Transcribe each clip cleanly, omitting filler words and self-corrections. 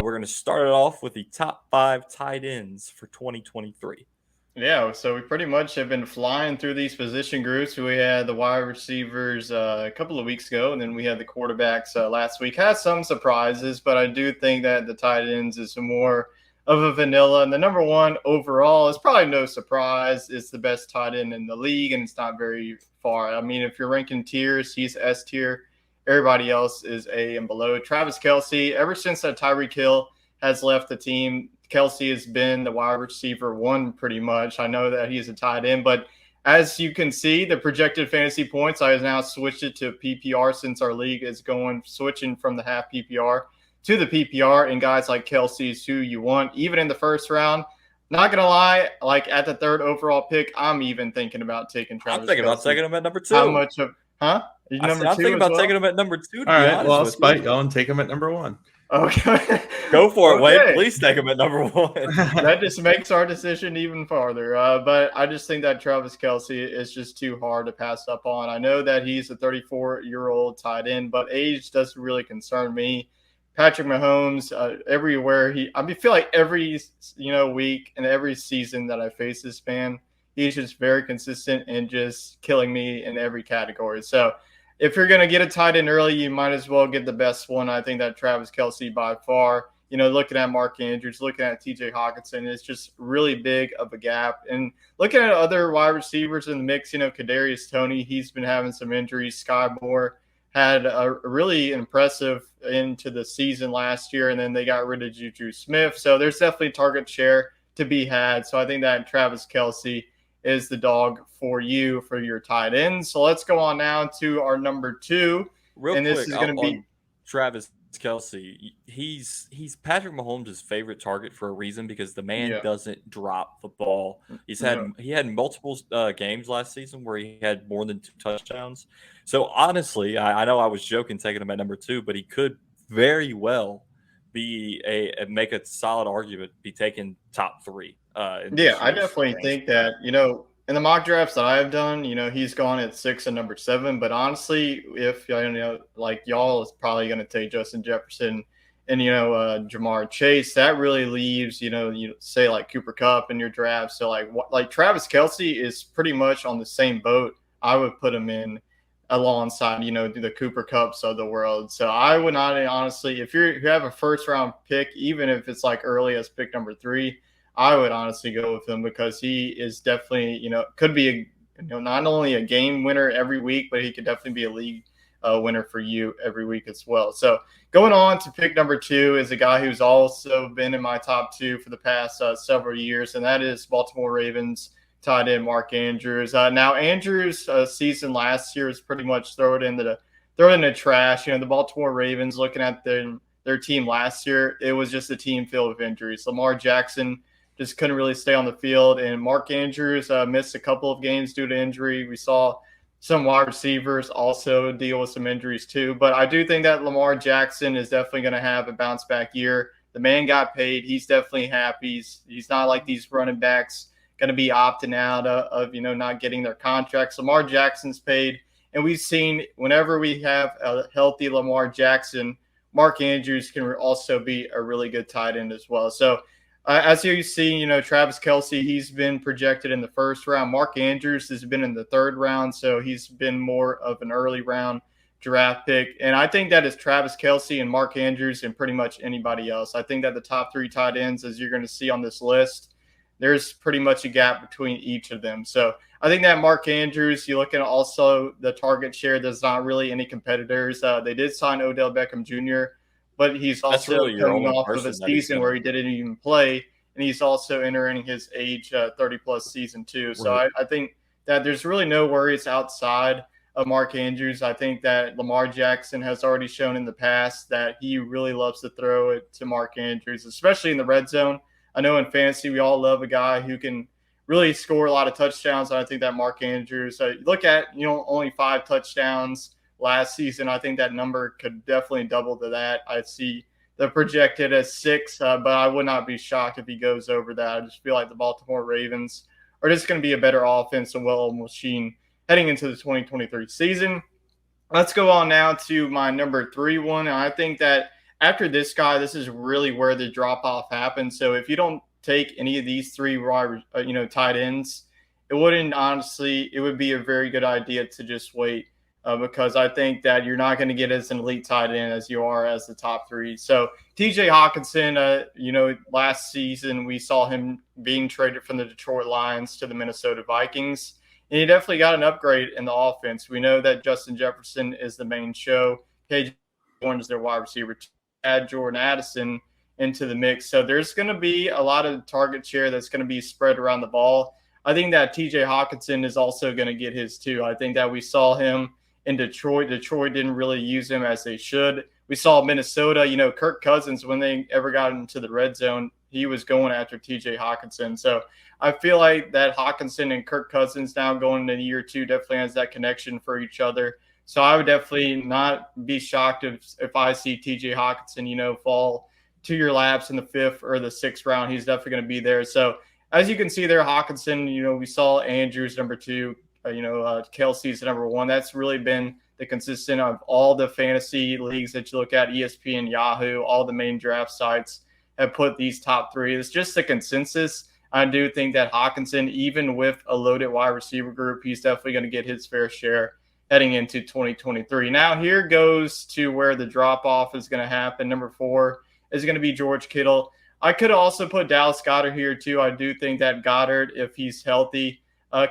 We're going to start it off with the top 5 tight ends for 2023. Yeah, so we pretty much have been flying through these position groups. We had the wide receivers a couple of weeks ago, and then we had the quarterbacks last week. Had some surprises, but I do think that the tight ends is more of a vanilla. And the number one overall is probably no surprise. It's the best tight end in the league, and it's not very far. I mean, if you're ranking tiers, he's S tier. Everybody else is A and below. Travis Kelce, ever since that Tyreek Hill has left the team, Kelce has been the wide receiver one pretty much. I know that he's a tight end, but as you can see, the projected fantasy points, I have now switched it to PPR since our league is switching from the half PPR to the PPR, and guys like Kelce is who you want, even in the first round. Not going to lie, like at the third overall pick, I'm even thinking about taking Travis I'm thinking Kelce. about taking him at number 2. How much of, huh? I'm thinking about taking him at number 2, to All be right, honest well, I'll with spite you. y'all and take him at number 1. Okay. Go for it, Wade. Okay. Please take him at number 1. That just makes our decision even farther. But I just think that Travis Kelce is just too hard to pass up on. I know that he's a 34-year-old tight end, but age doesn't really concern me. Patrick Mahomes, I feel like every week and every season that I face this man, he's just very consistent and just killing me in every category. So if you're going to get a tight end early, you might as well get the best one. I think that Travis Kelce by far, looking at Mark Andrews, looking at TJ Hockenson, it's just really big of a gap. And looking at other wide receivers in the mix, Kadarius Toney, he's been having some injuries. Sky Moore had a really impressive into the season last year, and then they got rid of Juju Smith. So there's definitely target share to be had. So I think that Travis Kelce is the dog for you for your tight ends. So let's go on now to our number 2. Real and quick, this is going to be Travis Kelce. He's Patrick Mahomes' favorite target for a reason, because the man doesn't drop the ball. He had multiple games last season where he had more than 2 touchdowns. So honestly, I know I was joking taking him at number 2, but he could very well be make a solid argument, be taken top 3. I definitely think that, in the mock drafts that I've done, he's gone at 6 and number 7. But honestly, if like y'all is probably going to take Justin Jefferson and Jamar Chase, that really leaves say like Cooper Kupp in your draft. So like Travis Kelce is pretty much on the same boat. I would put him in alongside the Cooper Kupps of the world. So I would not, honestly, if you have a first round pick, even if it's like early as pick number 3, I would honestly go with him, because he is definitely, could be not only a game winner every week, but he could definitely be a league winner for you every week as well. So going on to pick number 2 is a guy who's also been in my top 2 for the past several years, and that is Baltimore Ravens tight end Mark Andrews. Now Andrews' season last year is pretty much throw it in the trash. The Baltimore Ravens, looking at their team last year, it was just a team filled with injuries. Lamar Jackson just couldn't really stay on the field, and Mark Andrews missed a couple of games due to injury. We saw some wide receivers also deal with some injuries too, but I do think that Lamar Jackson is definitely going to have a bounce back year. The man got paid. He's definitely happy. He's not like these running backs going to be opting out of not getting their contracts. Lamar Jackson's paid, and we've seen whenever we have a healthy Lamar Jackson, Mark Andrews can also be a really good tight end as well. So as you see, Travis Kelce, he's been projected in the first round. Mark Andrews has been in the third round, so he's been more of an early round draft pick. And I think that is Travis Kelce and Mark Andrews and pretty much anybody else. I think that the top 3 tight ends, as you're going to see on this list, there's pretty much a gap between each of them. So I think that Mark Andrews, you look at also the target share, there's not really any competitors. They did sign Odell Beckham Jr., but he's also coming off of a season where he didn't even play, and he's also entering his age 30-plus season too. So right. I think that there's really no worries outside of Mark Andrews. I think that Lamar Jackson has already shown in the past that he really loves to throw it to Mark Andrews, especially in the red zone. I know in fantasy we all love a guy who can really score a lot of touchdowns. And I think that Mark Andrews, look at, only 5 touchdowns last season. I think that number could definitely double to that. I see the projected as 6, but I would not be shocked if he goes over that. I just feel like the Baltimore Ravens are just going to be a better offense and well-oiled machine heading into the 2023 season. Let's go on now to my number 3 one. And I think that after this guy, this is really where the drop off happens. So if you don't take any of these three, tight ends, it would be a very good idea to just wait because I think that you're not going to get as an elite tight end as you are as the top three. So TJ Hockenson, last season we saw him being traded from the Detroit Lions to the Minnesota Vikings. And he definitely got an upgrade in the offense. We know that Justin Jefferson is the main show. KJ Warren is their wide receiver. Add Jordan Addison into the mix. So there's going to be a lot of target share that's going to be spread around the ball. I think that TJ Hockenson is also going to get his too. I think that we saw him in Detroit. Detroit didn't really use him as they should. We saw Minnesota, Kirk Cousins, when they ever got into the red zone, he was going after TJ Hockenson. So I feel like that Hockenson and Kirk Cousins now going into year two definitely has that connection for each other. So I would definitely not be shocked if I see TJ Hockenson, fall to your laps in the 5th or the 6th round. He's definitely going to be there. So as you can see there, Hockenson, we saw Andrews number 2, Kelce's number 1. That's really been the consistent of all the fantasy leagues that you look at, ESPN, Yahoo, all the main draft sites have put these top 3. It's just the consensus. I do think that Hockenson, even with a loaded wide receiver group, he's definitely going to get his fair share heading into 2023. Now, here goes to where the drop-off is going to happen. Number 4 is going to be George Kittle. I could also put Dallas Goedert here, too. I do think that Goddard, if he's healthy,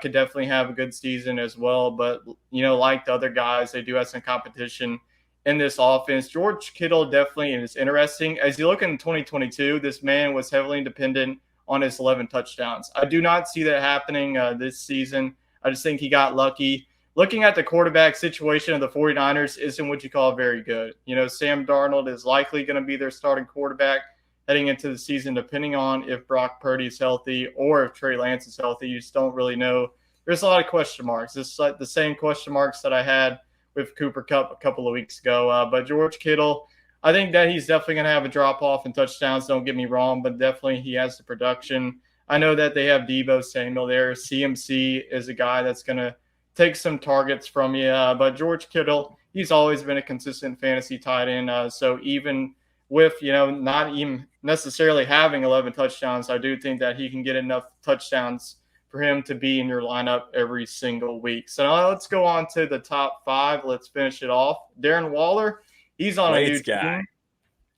could definitely have a good season as well. But, like the other guys, they do have some competition in this offense. George Kittle definitely is interesting. As you look in 2022, this man was heavily dependent on his 11 touchdowns. I do not see that happening this season. I just think he got lucky. Looking at the quarterback situation of the 49ers isn't what you call very good. Sam Darnold is likely going to be their starting quarterback heading into the season, depending on if Brock Purdy is healthy or if Trey Lance is healthy. You just don't really know. There's a lot of question marks. It's like the same question marks that I had with Cooper Kupp a couple of weeks ago. But George Kittle, I think that he's definitely going to have a drop-off in touchdowns. Don't get me wrong, but definitely he has the production. I know that they have Deebo Samuel there. CMC is a guy that's going to take some targets from you. But George Kittle, he's always been a consistent fantasy tight end. So even with, not even necessarily having 11 touchdowns, I do think that he can get enough touchdowns for him to be in your lineup every single week. So now let's go on to the top 5. Let's finish it off. Darren Waller, he's on a new team.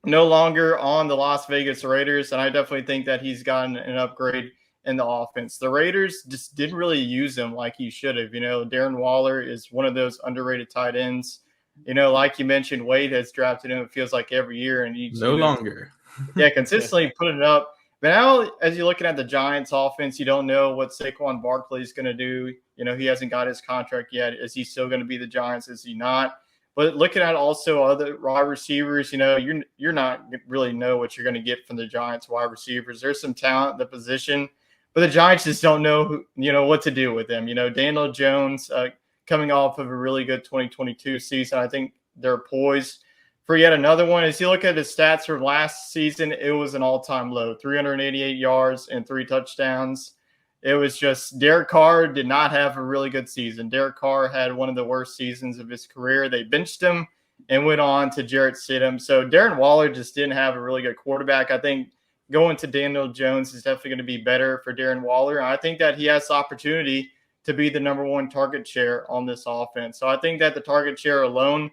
No longer on the Las Vegas Raiders, and I definitely think that he's gotten an upgrade in the offense. The Raiders just didn't really use him like he should have. Darren Waller is one of those underrated tight ends. Like you mentioned, Wade has drafted him, it feels like every year. And he's no longer. Consistently putting it up. But now, as you're looking at the Giants offense, you don't know what Saquon Barkley is going to do. He hasn't got his contract yet. Is he still going to be the Giants? Is he not? But looking at also other wide receivers, you're not really know what you're going to get from the Giants wide receivers. There's some talent at the position, but the Giants just don't know what to do with them. Daniel Jones coming off of a really good 2022 season. I think they're poised for yet another one. As you look at his stats from last season, it was an all-time low, 388 yards and 3 touchdowns. It was just Derek Carr did not have a really good season. Derek Carr had one of the worst seasons of his career. They benched him and went on to Jarrett Stidham. So Darren Waller just didn't have a really good quarterback. I think going to Daniel Jones is definitely going to be better for Darren Waller. I think that he has the opportunity to be the number 1 target share on this offense. So I think that the target share alone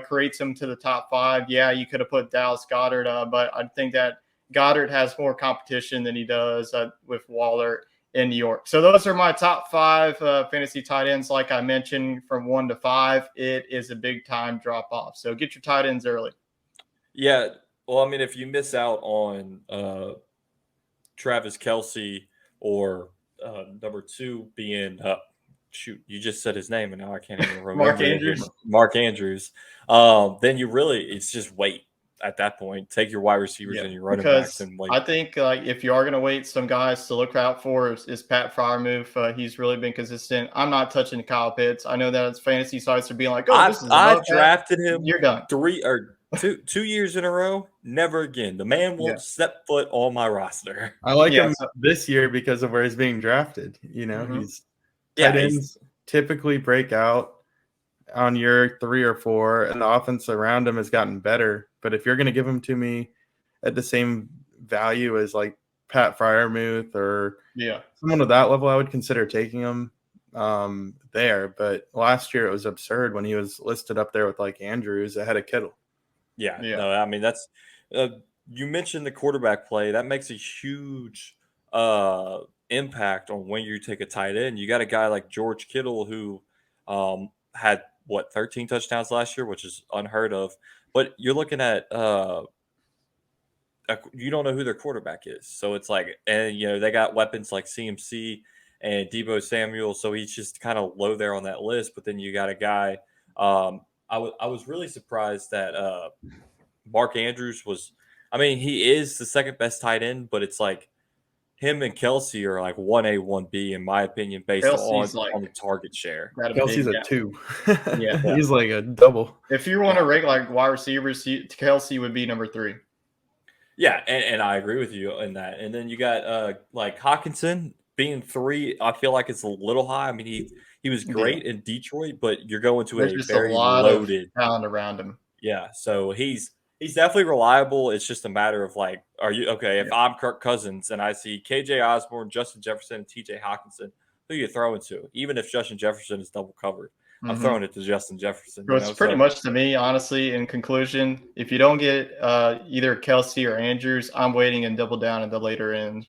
creates him to the top 5. Yeah, you could have put Dallas Goedert, but I think that Goddard has more competition than he does with Waller in New York. So those are my top 5 fantasy tight ends. Like I mentioned, from 1 to 5, it is a big time drop off. So get your tight ends early. Yeah. Well, I mean, if you miss out on Travis Kelce or number 2 being you just said his name and now I can't even remember. Mark Andrews. Then it's just wait at that point. Take your wide receivers and your running backs and wait. I think if you are going to wait, some guys to look out for is Pat Freiermuth. He's really been consistent. I'm not touching Kyle Pitts. I know that it's fantasy sites are being like, I drafted him. You're done. 2 years in a row. Never again. The man won't step foot on my roster. I like him this year because of where he's being drafted. He's tight ends typically break out on your 3 or 4, and the offense around him has gotten better. But if you're going to give him to me at the same value as like Pat Freiermuth or someone of that level, I would consider taking him there. But last year it was absurd when he was listed up there with like Andrews ahead of Kittle. Yeah. No, I mean, that's you mentioned the quarterback play. That makes a huge impact on when you take a tight end. You got a guy like George Kittle who had 13 touchdowns last year, which is unheard of. But you're looking at you don't know who their quarterback is, so it's like, and they got weapons like CMC and Deebo Samuel, so he's just kind of low there on that list. But then you got a guy. I was really surprised that Mark Andrews was. I mean, he is the second best tight end, but it's like him and Kelce are like 1A, 1B in my opinion, based on the target share. Kelce's a 2. Yeah, he's like a double. If you want to rank like wide receivers, Kelce would be number 3. Yeah, and I agree with you in that. And then you got like Hockenson being 3. I feel like it's a little high. I mean, he was great in Detroit, but you're going to a very loaded talent around him. Yeah, so he's definitely reliable. It's just a matter of like, are you okay? If I'm Kirk Cousins and I see KJ Osborne, Justin Jefferson, and TJ Hockenson, who are you throwing to? Even if Justin Jefferson is double covered, I'm throwing it to Justin Jefferson. It's pretty much to me, honestly. In conclusion, if you don't get either Kelce or Andrews, I'm waiting and double down in the later end